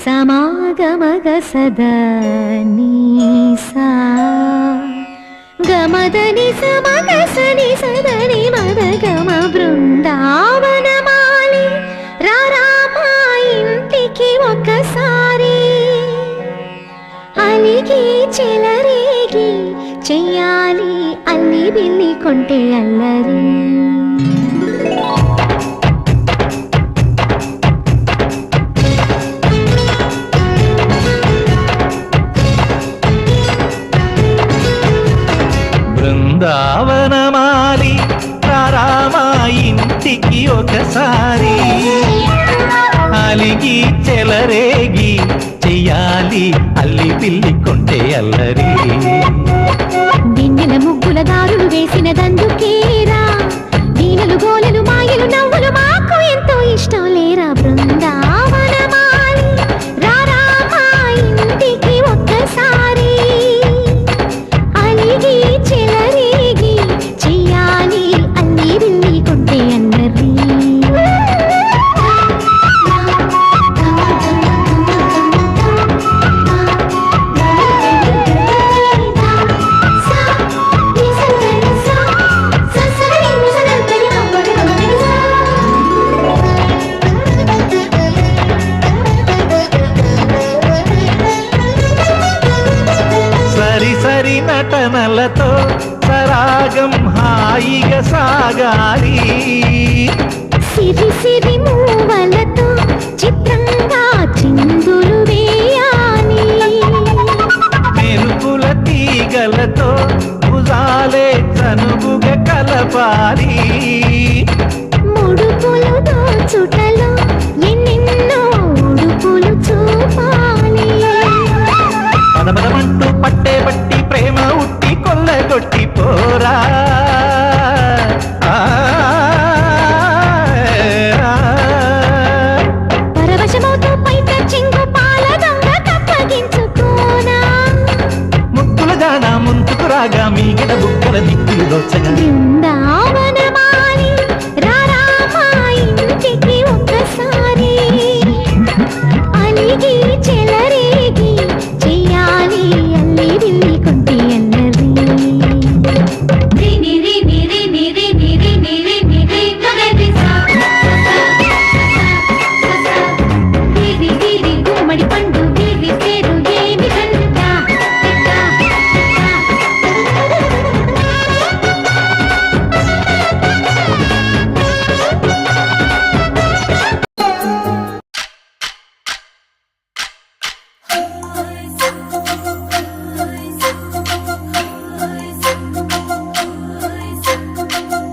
సమాగమగ సదా నీసా గమదని సమగసని సదని మదగమ బృందావనమాలి రారామా ఇంటికి ఒకసారి అలిగి చెలరేగి చెయ్యాలి అల్లి బిల్లి కొంటే అల్లరి బృందావనమాలి రారామా ఇంటికి ఒకసారి అలిగి చెలరేగి చెయ్యాలి అల్లి పిల్లి కొంటే అల్లరి దిన్నెల ముగ్గుల దారులు వేసిన దందుకేరా దీనలు గోలెలు మాయలు నవ్వులు మాకు ఎంతో ఇష్టం లేరా బృందావనమాలి రారామా ఇంటికి ఒక్కసారి అలిగి చెలరేగి చెయ్యాలి అల్లి బిల్లి కొంటే అల్లరి సరి నటనలతో సరాగం హాయిగా సాగాలి సిరి సిరి మూవలతో చిత్రంగా చిందులు వేయాలి మెరుపుల తీగలతో భుజాలే చనువుగా కలపాలి ముడుపులు దోచుటలో ఎన్నెన్నో ఉడుపులు చూపాలి పదమదమంటూ పట్టే బట్టి ప్రేమ ఉట్టి కొల్లగొట్టి పోరా పరవశమవుతూ పైట చెంగు పాల దొంగ కప్పగించుకోనా ముక్కుల జానా ముందుకు రాగా మీగడ బుక్కల దిక్కులు దోచగా బృందావనమాలి రారామా ఇంటికి ఒక్కసారి అలిగి చెలరేగి చెయ్యాలి అల్లి బిల్లి కొంటే అల్లరి గుమ్మడి పండు వీరి పేరు ఏమి కంట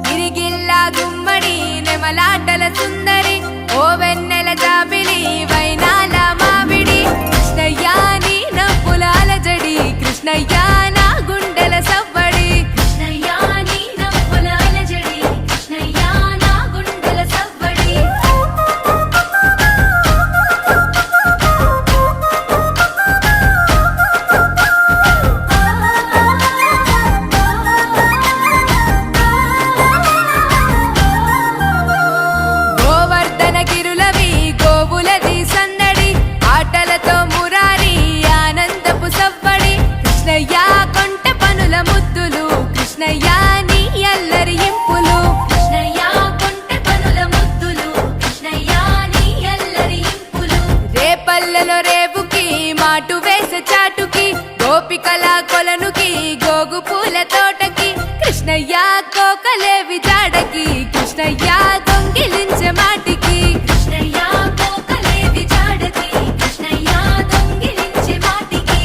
గిరిగిల్లా గుమ్మడి నెమలాటల సుందరి ఓ వెన్నెల జాబిలి వైనాల మామిడి కృష్ణయ్యా నీ నవ్వులాల జడి కృష్ణయ్యా నా గుండెల సవ్వడి కృష్ణయ్యా నీ నవ్వులాల జడి కృష్ణయ్యా నా గుండెల సవ్వడి గోవర్ధన గిరులవి గోవులది సందడి ఆటలతో మురారి ఆనందపు సవ్వడి కృష్ణయ్యా కొంట పనుల ముద్దులు కృష్ణయ్యా నీ అల్లరి ఇంపులు కృష్ణయ్యా కొంట పనుల ముద్దులు కృష్ణయ్యా నీ అల్లరి ఇంపులు రేపల్లెలో రేపుకి మాటు వేసే చాటుకి గోపికల కొలనుకి గోగు పూల తోటకి కృష్ణయ్యా కోకలేవి జాడకి కృష్ణయ్యా దొంగిలించే మాటికి కృష్ణయ్యా కోకలేవి జాడకి కృష్ణయ్యా దొంగిలించే మాటికి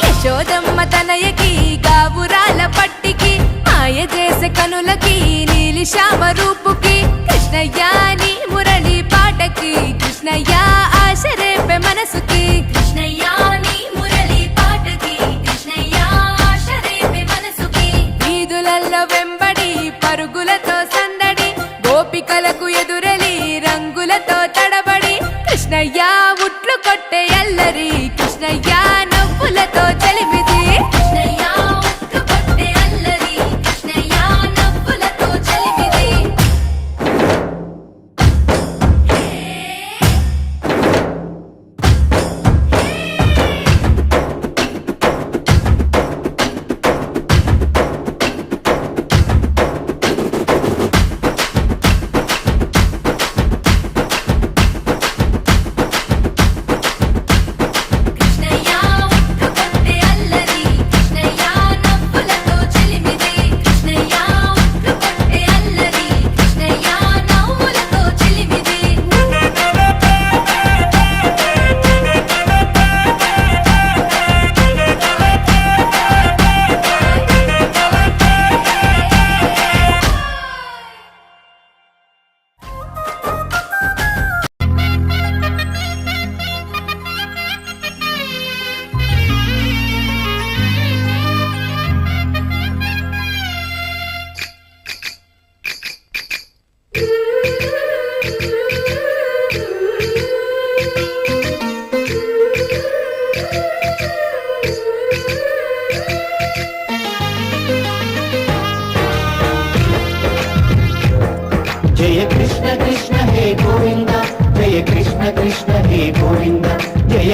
యశోదమ్మ తనయకి గాబురాల పట్టికి మాయ చేసే కనులకి నీలి శ్యామ రూపుకి కృష్ణయ్యా నీ మురళి పాటకి కృష్ణయ్యా ఆశ రేపే మనసుకి కృష్ణయ్యా నీ మురళి పాటకి కృష్ణయ్యా ఆశ రేపే మనసుకి వీధులల్లో వెంబడి పరుగులతో సందడి గోపికలకు ఎదురలి రంగులతో కృష్ణయ్య ఉట్లు కొట్టే అల్లరి కృష్ణయ్య నవ్వులతో చలిమిది కృష్ణయ్య ఉట్లు కొట్టే అల్లరి కృష్ణయ్య నవ్వులతో చలిమిది కృష్ణయ్య ఉట్లు కొట్టే అల్లరి కృష్ణయ్య నవ్వులతో చలిమిది కృష్ణయ్య ఉట్లు కొట్టే అల్లరి కృష్ణయ్య నవ్వులతో చలిమిది జయ కృష్ణ కృష్ణ హే గోవింద జయ కృష్ణ కృష్ణ హే గోవింద జయ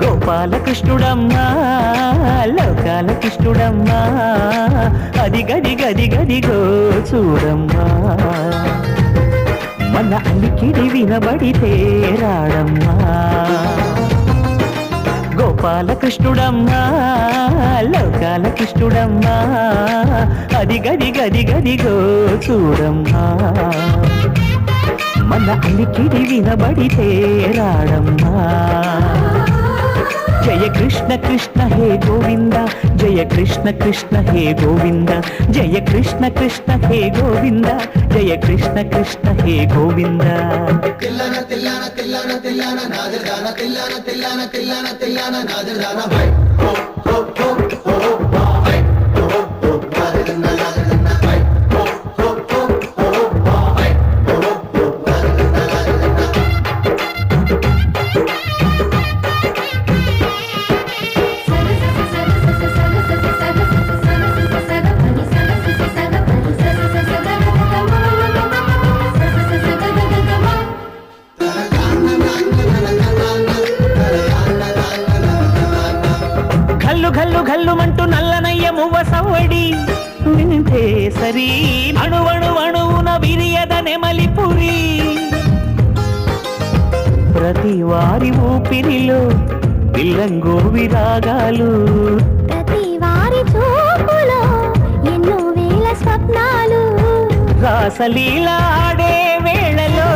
గోపాలకృష్ణుడమ్మా లోకాల కృష్ణుడమ్మా అది గది గది గదిగో చూడమ్మా మన అలికిడి వినబడితే రాడమ్మా గోపాలకృష్ణుడమ్మా లోకాల కృష్ణుడమ్మా అది గది గది గదిగో చూడమ్మా మన అలికిడి వినబడితే రాడమ్మా జయ కృష్ణ కృష్ణ హే గోవింద జయ కృష్ణ కృష్ణ హే గోవింద జయ కృష్ణ కృష్ణ హే గోవింద జయ కృష్ణ కృష్ణ హే గోవింద తిల్లన తిల్లన తిల్లన తిల్లన నాదదాన తిల్లన తిల్లన తిల్లన తిల్లన నాదదాన భై హో హో హో హో భై హో హో నాదదాన నాదదాన భై హో హో హో హో భై హో హో నాదదాన నాదదాన ఘల్లు ఘల్లు ఘల్లుమంటూ నల్లనయ్య మువ్వ సవ్వడి వింటే సరి అణువణు అణువున విరియద నెమలిపురి ప్రతి వారి ఊపిరిలో పిల్లంగో విరాగాలు ప్రతి వారి చూపులో ఎన్నో వేల స్వప్నాలు రాసలీల ఆడే వేళలో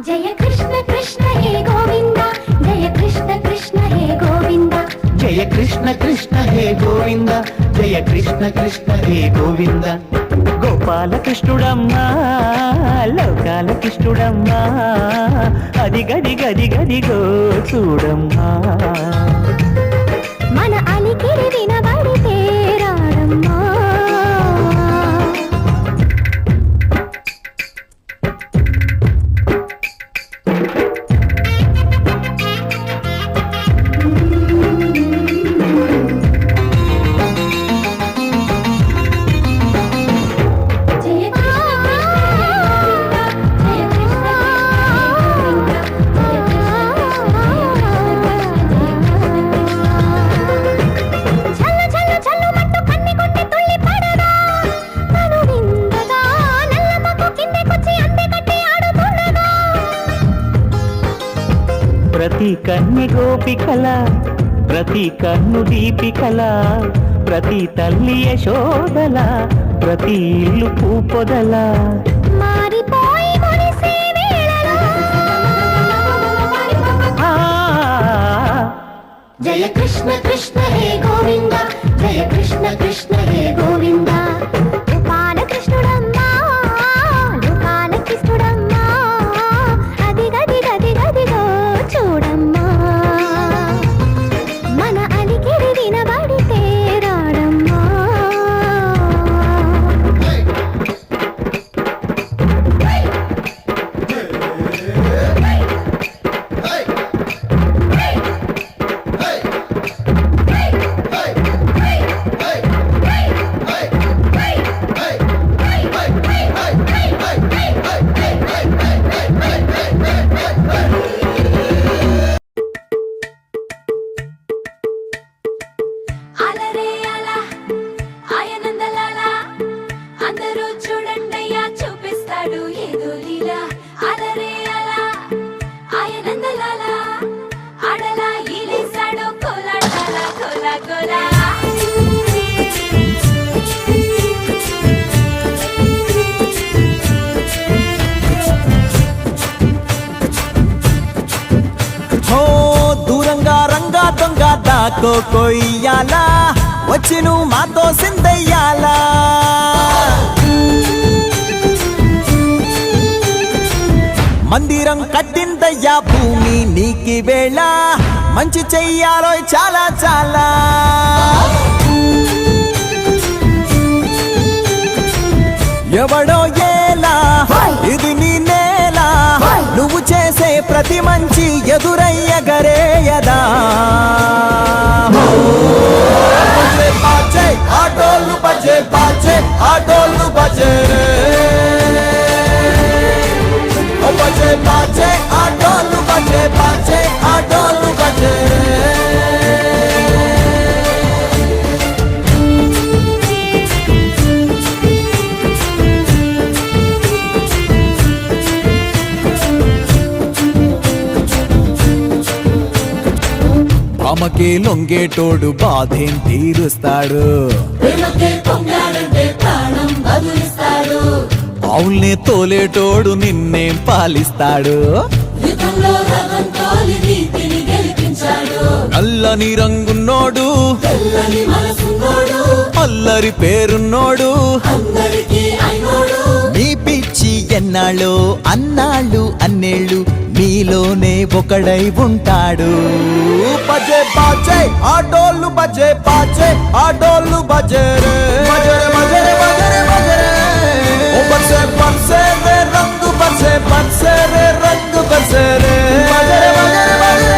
జయ కృష్ణ కృష్ణ హే గోవింద జయ కృష్ణ కృష్ణ హే గోవింద జయ కృష్ణ కృష్ణ హే గోవింద జయ కృష్ణ కృష్ణ హే గోవింద గోపాలకృష్ణుడమ్మా లోకాల కృష్ణుడమ్మా అది గది గది గదిగో చూడమ్మా మన అలికిడి వినబడితే రాడమ్మా ప్రతి కన్య గోపికల ప్రతి కన్ను దీపికల ప్రతి తల్లి యశోదల ప్రతి ఇల్లు పూపొదల మారిపోయి మురిసే వేళలో జయ కృష్ణ కృష్ణ హే గోవింద జయ కృష్ణ కృష్ణ హే గోవింద లోకాల కృష్ణుడమ్మా లోకాల కృష్ణుడమ్మా అది గది గది గదిగో చూడమ్మా కొయ్యాలా వచ్చి నువ్వు మాతో సిందయ్యాలా మందిరం కట్టిందయ్యా భూమి నీకి వేళ మంచి చెయ్యాలో చాలా చాలా ఎవడో ఏలా ఇది నీ నేల నువ్వు చేసే ప్రతి మంచి ఎదురయ్యగరేయదా ఆటోలు బజే బాజే ఆటోలు బజే బజే బాజే ఆటోలు బజే బాజే ఆటోలు బజే అమ్మకే లొంగేటోడు బాధేం తీరుస్తాడు అవుల్నే తోలేటోడు నిన్నేం పాలిస్తాడు నల్లని రంగున్నోడు అల్లరి పేరున్నోడు మీ పిచ్చి ఎన్నాళ్ళు అన్నాళ్ళు అన్నేళ్ళు మీలోనే ఒకడై ఉంటాడు బజే బాజే ఆటోలు బజే బాజే ఆటోలు బజే రే బజే బజే బజే ఓ బజే బజే రే రంగు బజే బజే రే రంగు బజే రే బజే బజే బజే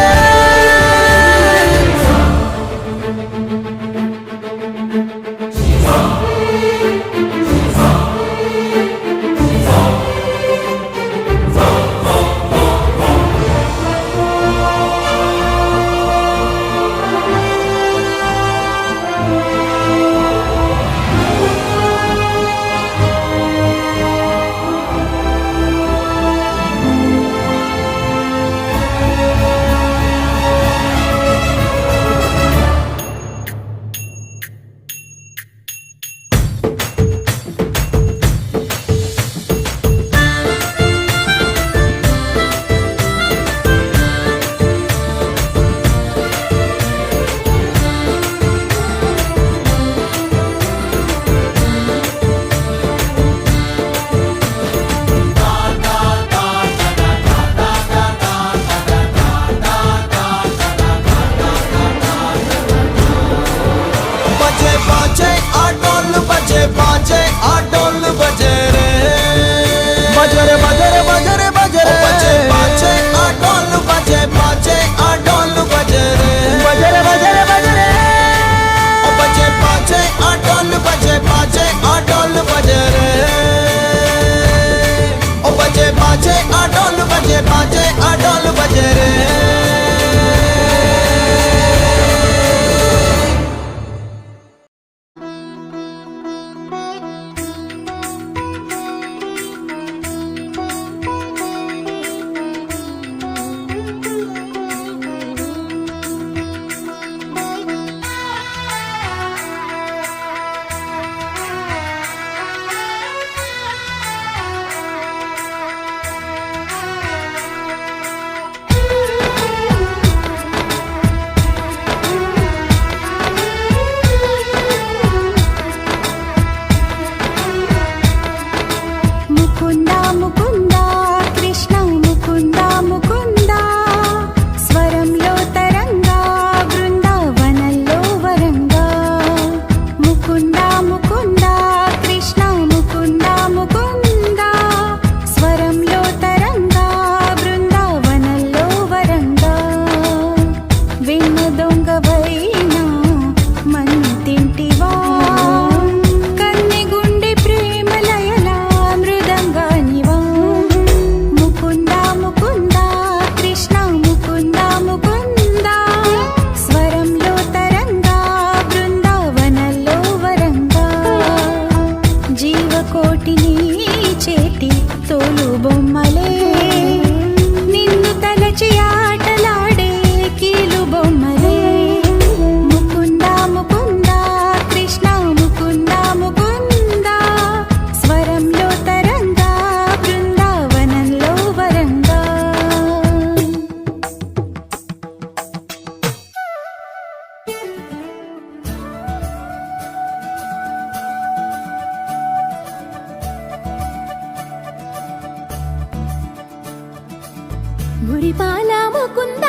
మురిపాల ముకుంద